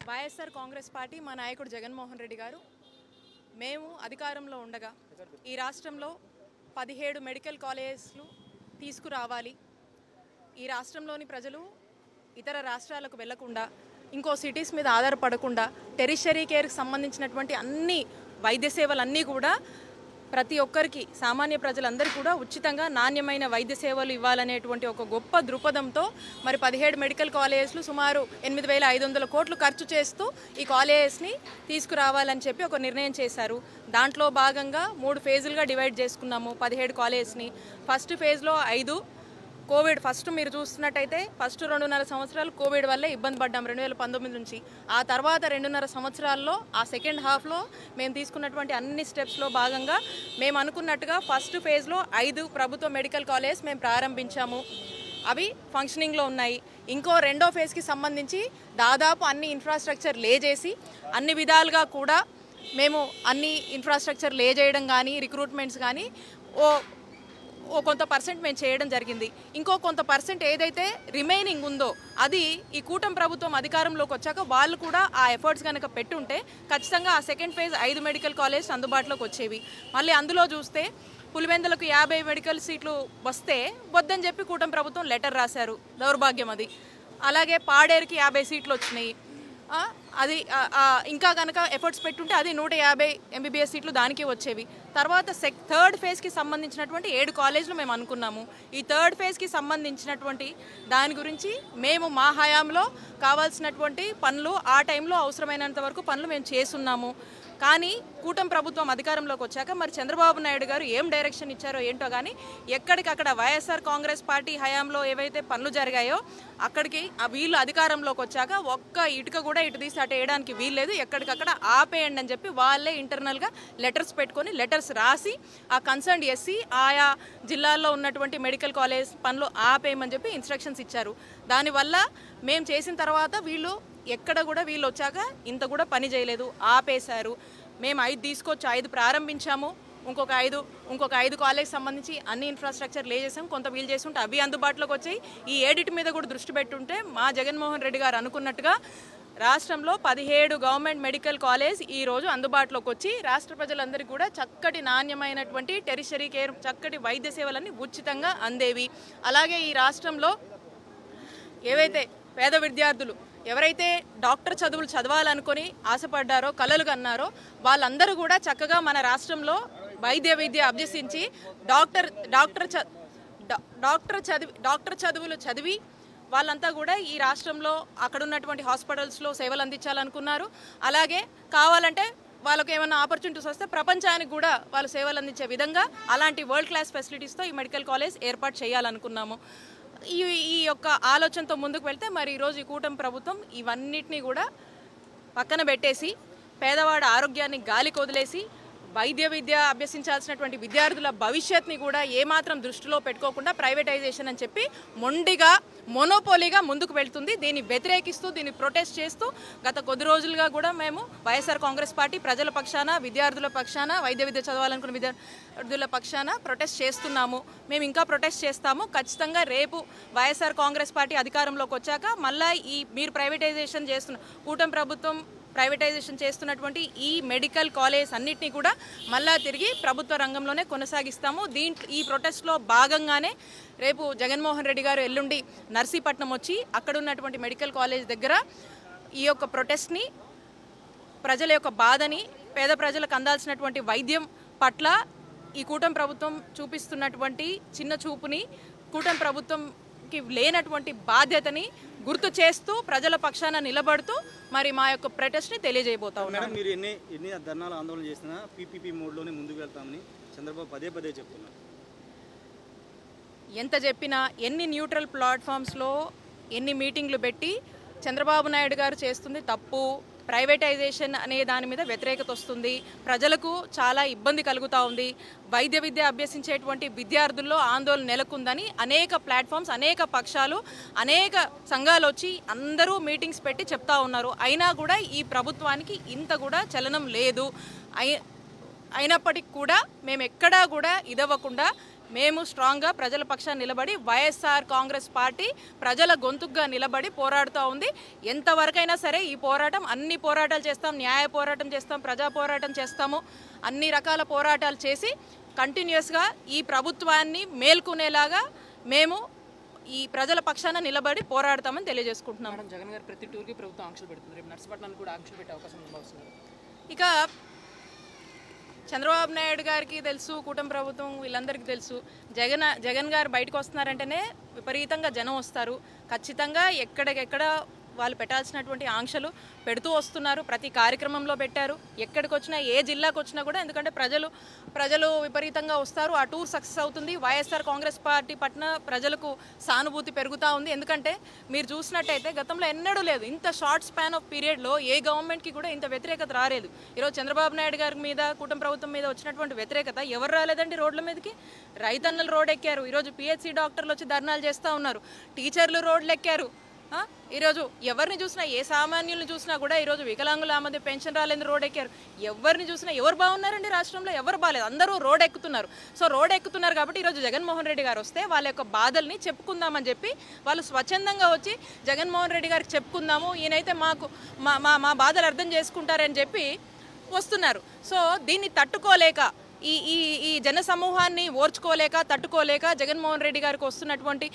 YSR Congress party మా నాయకుడు జగన్మోహన్ రెడ్డి గారు మేము అధికారంలో ఉండగా ఈ రాష్ట్రంలో 17 మెడికల్ కాలేజెస్లు తీసుకురావాలి. ఈ రాష్ట్రంలోని ప్రజలు ఇతర రాష్ట్రాలకు వెళ్లకుండా ఇంకో సిటీస్ మీద ఆధారపడకుండా టెరిషరీ కేర్కి సంబంధించినటువంటి అన్ని వైద్య సేవలన్నీ కూడా ప్రతి ఒక్కరికి సామాన్య ప్రజలందరికీ కూడా ఉచితంగా నాణ్యమైన వైద్య సేవలు ఇవ్వాలనేటువంటి ఒక గొప్ప దృక్పథంతో మరి 17 మెడికల్ కాలేజెస్లు సుమారు 8,500 కోట్లు ఖర్చు చేస్తూ ఈ కాలేజెస్ని తీసుకురావాలని చెప్పి ఒక నిర్ణయం చేశారు. దాంట్లో భాగంగా 3 ఫేజులుగా డివైడ్ చేసుకున్నాము 17 కాలేజెస్ని. ఫస్ట్ ఫేజ్లో 5 కోవిడ్ ఫస్ట్ మీరు చూస్తున్నట్టయితే ఫస్ట్ 2.5 సంవత్సరాలు కోవిడ్ వల్లే ఇబ్బంది పడ్డాం 2019 నుంచి. ఆ తర్వాత 2.5 సంవత్సరాల్లో ఆ సెకండ్ హాఫ్లో మేము తీసుకున్నటువంటి అన్ని స్టెప్స్లో భాగంగా మేము అనుకున్నట్టుగా ఫస్ట్ ఫేజ్లో 5 ప్రభుత్వ మెడికల్ కాలేజ్ మేము ప్రారంభించాము. అవి ఫంక్షనింగ్లో ఉన్నాయి. ఇంకో రెండో ఫేజ్కి సంబంధించి దాదాపు అన్ని ఇన్ఫ్రాస్ట్రక్చర్ లే చేసి అన్ని విధాలుగా కూడా మేము అన్ని ఇన్ఫ్రాస్ట్రక్చర్ లే చేయడం కానీ రిక్రూట్మెంట్స్ కానీ ఓ కొంత పర్సెంట్ మేము చేయడం జరిగింది. ఇంకో కొంత పర్సెంట్ ఏదైతే రిమైనింగ్ ఉందో అది ఈ కూటమి ప్రభుత్వం అధికారంలోకి వచ్చాక వాళ్ళు కూడా ఆ ఎఫర్ట్స్ కనుక పెట్టుంటే ఖచ్చితంగా ఆ సెకండ్ ఫేజ్ 5 మెడికల్ కాలేజ్ అందుబాటులోకి వచ్చేవి. మళ్ళీ అందులో చూస్తే పులివెందులకు 50 మెడికల్ సీట్లు వస్తే వద్దని చెప్పి కూటమి ప్రభుత్వం లెటర్ రాశారు. దౌర్భాగ్యం అది. అలాగే పాడేరుకి 50 సీట్లు వచ్చినాయి. అది ఇంకా కనుక ఎఫర్ట్స్ పెట్టుంటే అది 150 MBBS సీట్లు దానికి వచ్చేవి. తర్వాత థర్డ్ ఫేజ్కి సంబంధించినటువంటి 7 కాలేజీలు మేము అనుకున్నాము. ఈ థర్డ్ ఫేజ్కి సంబంధించినటువంటి దాని గురించి మేము మా హయాంలో కావాల్సినటువంటి పనులు ఆ టైంలో అవసరమైనంత వరకు పనులు మేము చేస్తున్నాము. కానీ కూటమి ప్రభుత్వం అధికారంలోకి వచ్చాక మరి చంద్రబాబు నాయుడు గారు ఏం డైరెక్షన్ ఇచ్చారో ఏంటో కానీ ఎక్కడికక్కడ వైఎస్ఆర్ కాంగ్రెస్ పార్టీ హయాంలో ఏవైతే పనులు జరిగాయో అక్కడికి వీళ్ళు అధికారంలోకి వచ్చాక ఒక్క ఇటుక కూడా ఇటు తీసి అటు వేయడానికి వీల్లేదు, ఎక్కడికక్కడ ఆపేయండి అని చెప్పి వాళ్ళే ఇంటర్నల్గా లెటర్స్ పెట్టుకొని లెటర్స్ రాసి ఆ కన్సర్న్ ఎస్సీ ఆయా జిల్లాల్లో ఉన్నటువంటి మెడికల్ కాలేజ్ పనులు ఆపేయమని చెప్పి ఇన్స్ట్రక్షన్స్ ఇచ్చారు. దానివల్ల మేము చేసిన తర్వాత వీళ్ళు ఎక్కడ కూడా వీళ్ళు వచ్చాక ఇంత కూడా పని చేయలేదు, ఆపేశారు. మేము 5 తీసుకొచ్చి 5 ప్రారంభించాము. ఇంకొక 5 కాలేజ్ సంబంధించి అన్ని ఇన్ఫ్రాస్ట్రక్చర్ లే చేసాం. కొంత వీలు చేసి ఉంటే అవి అందుబాటులోకి వచ్చాయి. ఈ ఏడిటి మీద కూడా దృష్టి పెట్టుంటే మా జగన్మోహన్ రెడ్డి గారు అనుకున్నట్టుగా రాష్ట్రంలో 17 గవర్నమెంట్ మెడికల్ కాలేజ్ ఈరోజు అందుబాటులోకి వచ్చి రాష్ట్ర ప్రజలందరికీ కూడా చక్కటి నాణ్యమైనటువంటి టెరిషరీ కేర్ చక్కటి వైద్య సేవలన్నీ ఉచితంగా అందేవి. అలాగే ఈ రాష్ట్రంలో ఏవైతే పేద విద్యార్థులు ఎవరైతే డాక్టర్ చదువులు చదవాలనుకొని ఆశపడ్డారో కలలు కన్నారో వాళ్ళందరూ కూడా చక్కగా మన రాష్ట్రంలో వైద్య విద్య అభ్యసించి డాక్టర్ చదువులు చదివి వాళ్ళంతా కూడా ఈ రాష్ట్రంలో అక్కడ ఉన్నటువంటి హాస్పిటల్స్లో సేవలు అందించాలనుకున్నారు. అలాగే కావాలంటే వాళ్ళకి ఏమైనా ఆపర్చునిటీస్ వస్తే ప్రపంచానికి కూడా వాళ్ళు సేవలు అందించే విధంగా అలాంటి వరల్డ్ క్లాస్ ఫెసిలిటీస్తో ఈ మెడికల్ కాలేజ్ ఏర్పాటు చేయాలనుకున్నాము. ఈ యొక్క ఆలోచనతో ముందుకు వెళ్తే మరి ఈరోజు ఈ కూటమి ప్రభుత్వం ఇవన్నిటినీ కూడా పక్కన పెట్టేసి పేదవాడి ఆరోగ్యాన్ని గాలికి వదిలేసి వైద్య విద్య అభ్యసించాల్సినటువంటి విద్యార్థుల భవిష్యత్ని కూడా ఏమాత్రం దృష్టిలో పెట్టుకోకుండా ప్రైవేటైజేషన్ అని చెప్పి మొండిగా మొనోపోలీగా ముందుకు వెళ్తుంది. దీన్ని వ్యతిరేకిస్తూ దీన్ని ప్రొటెస్ట్ చేస్తూ గత కొద్ది రోజులుగా కూడా మేము వైఎస్ఆర్ కాంగ్రెస్ పార్టీ ప్రజల పక్షాన విద్యార్థుల పక్షాన వైద్య విద్య చదవాలనుకున్న విద్యార్థుల పక్షాన ప్రొటెస్ట్ చేస్తున్నాము. మేము ఇంకా ప్రొటెస్ట్ చేస్తాము. ఖచ్చితంగా రేపు వైఎస్ఆర్ కాంగ్రెస్ పార్టీ అధికారంలోకి వచ్చాక మళ్ళీ మీరు ప్రైవేటైజేషన్ చేస్తున్న కూటమి ప్రభుత్వం ప్రైవేటైజేషన్ చేస్తున్నటువంటి ఈ మెడికల్ కాలేజ్ అన్నిటినీ కూడా మళ్ళా తిరిగి ప్రభుత్వ రంగంలోనే కొనసాగిస్తాము. ఈ ప్రొటెస్ట్లో భాగంగానే రేపు జగన్మోహన్ రెడ్డి గారు ఎల్లుండి నర్సీపట్నం వచ్చి అక్కడ ఉన్నటువంటి మెడికల్ కాలేజ్ దగ్గర ఈ యొక్క ప్రొటెస్ట్ని ప్రజల యొక్క బాధని పేద ప్రజలకు అందాల్సినటువంటి వైద్యం పట్ల ఈ కూటమి ప్రభుత్వం చూపిస్తున్నటువంటి చిన్న చూపుని కూటమి ప్రభుత్వంకి లేనటువంటి బాధ్యతని గుర్తు చేస్తూ ప్రజల పక్షాన నిలబడుతూ మరి మా యొక్క ప్రొటెస్ట్ని తెలియజేయబోతాం. మేడం మీరు ఎన్ని ధర్నాలు ఆందోళన చేసినా పీపీపీ మోడ్లోనే ముందుకు వెళ్తామని చంద్రబాబు పదే చెప్తున్నారు. ఎంత చెప్పినా ఎన్ని న్యూట్రల్ ప్లాట్ఫామ్స్లో ఎన్ని మీటింగ్లు పెట్టి చంద్రబాబు నాయుడు గారు చేస్తుంది తప్పు, ప్రైవేటైజేషన్ అనే దాని మీద వ్యతిరేకత వస్తుంది, ప్రజలకు చాలా ఇబ్బంది కలుగుతూ ఉంది, వైద్య విద్య అభ్యసించేటువంటి విద్యార్థుల్లో ఆందోళన నెలకొందని అనేక ప్లాట్ఫామ్స్ అనేక పక్షాలు అనేక సంఘాలు వచ్చి అందరూ మీటింగ్స్ పెట్టి చెప్తా ఉన్నారు. అయినా కూడా ఈ ప్రభుత్వానికి ఇంత కూడా చలనం లేదు. అయినప్పటికీ కూడా మేము ఎక్కడా కూడా ఇదవ్వకుండా మేము స్ట్రాంగ్గా ప్రజల పక్షాన్ని నిలబడి వైఎస్ఆర్ కాంగ్రెస్ పార్టీ ప్రజల గొంతుగ్గా నిలబడి పోరాడుతూ ఉంది. ఎంతవరకైనా సరే ఈ పోరాటం, అన్ని పోరాటాలు చేస్తాం, న్యాయ పోరాటం చేస్తాం, ప్రజా పోరాటం చేస్తాము, అన్ని రకాల పోరాటాలు చేసి కంటిన్యూస్గా ఈ ప్రభుత్వాన్ని మేల్కొనేలాగా మేము ఈ ప్రజల పక్షాన నిలబడి పోరాడతామని తెలియజేసుకుంటున్నాం. మేడం, జగన్ గారు ప్రతి టూర్కి ప్రభుత్వం ఆంక్షలు పెడుతుంది. రేపు నర్సపట్నానికి కూడా ఆంక్షలు పెట్టే అవకాశం వస్తుంది. ఇక చంద్రబాబు నాయుడు గారికి తెలుసు, కూటమి ప్రభుత్వం వీళ్ళందరికీ తెలుసు, జగన్ గారు బయటకు వస్తున్నారంటేనే విపరీతంగా జనం వస్తారు. ఖచ్చితంగా ఎక్కడికెక్కడ వాళ్ళు పెట్టాల్సినటువంటి ఆంక్షలు పెడుతూ వస్తున్నారు. ప్రతి కార్యక్రమంలో పెట్టారు. ఎక్కడికి వచ్చినా, ఏ జిల్లాకు వచ్చినా కూడా, ఎందుకంటే ప్రజలు విపరీతంగా వస్తారు. ఆ టూర్ సక్సెస్ అవుతుంది. వైఎస్ఆర్ కాంగ్రెస్ పార్టీ పట్ల ప్రజలకు సానుభూతి పెరుగుతూ ఉంది. ఎందుకంటే మీరు చూసినట్టయితే గతంలో ఎన్నడూ లేదు, ఇంత షార్ట్ స్పాన్ ఆఫ్ పీరియడ్లో ఏ గవర్నమెంట్కి కూడా ఇంత వ్యతిరేకత రాలేదు. ఈరోజు చంద్రబాబు నాయుడు గారి మీద, కూటమి ప్రభుత్వం మీద వచ్చినటువంటి వ్యతిరేకత ఎవరు రాలేదండి రోడ్ల మీదకి? రైతన్నలు రోడ్ ఎక్కారు. ఈరోజు పిహెచ్సి డాక్టర్లు వచ్చి ధర్నాలు చేస్తూ ఉన్నారు. టీచర్లు రోడ్లు ఎక్కారు. ఈరోజు ఎవరిని చూసినా, ఏ సామాన్యుల్ని చూసినా కూడా ఈరోజు వికలాంగుల మధ్య పెన్షన్ రాలేదని రోడ్ ఎక్కారు. ఎవరిని చూసినా ఎవరు బాగున్నారండి రాష్ట్రంలో? ఎవరు బాగాలేదు, అందరూ రోడ్ ఎక్కుతున్నారు. సో రోడ్ ఎక్కుతున్నారు కాబట్టి ఈరోజు జగన్మోహన్ రెడ్డి గారు వస్తే వాళ్ళ యొక్క బాధల్ని చెప్పుకుందామని చెప్పి వాళ్ళు స్వచ్ఛందంగా వచ్చి జగన్మోహన్ రెడ్డి గారికి చెప్పుకుందాము, ఈయనైతే మాకు మా బాధలు అర్థం చేసుకుంటారని చెప్పి వస్తున్నారు. సో దీన్ని తట్టుకోలేక, ఈ జన సమూహాన్ని ఓర్చుకోలేక, తట్టుకోలేక జగన్మోహన్ రెడ్డి గారికి వస్తున్నటువంటి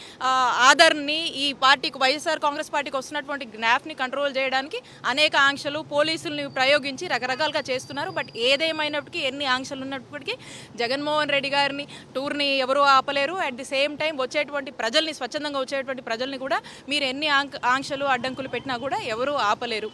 ఆదరణని, ఈ పార్టీకి, వైఎస్ఆర్ కాంగ్రెస్ పార్టీకి వస్తున్నటువంటి గ్నాఫ్ని కంట్రోల్ చేయడానికి అనేక ఆంక్షలు పోలీసుల్ని ప్రయోగించి రకరకాలుగా చేస్తున్నారు. బట్ ఏదేమైనప్పటికీ, ఎన్ని ఆంక్షలు ఉన్నప్పటికీ జగన్మోహన్ రెడ్డి గారిని టూర్ని ఎవరూ ఆపలేరు. అట్ ది సేమ్ టైం వచ్చేటువంటి ప్రజల్ని, స్వచ్ఛందంగా వచ్చేటువంటి ప్రజల్ని కూడా మీరు ఎన్ని ఆంక్షలు అడ్డంకులు పెట్టినా కూడా ఎవరూ ఆపలేరు.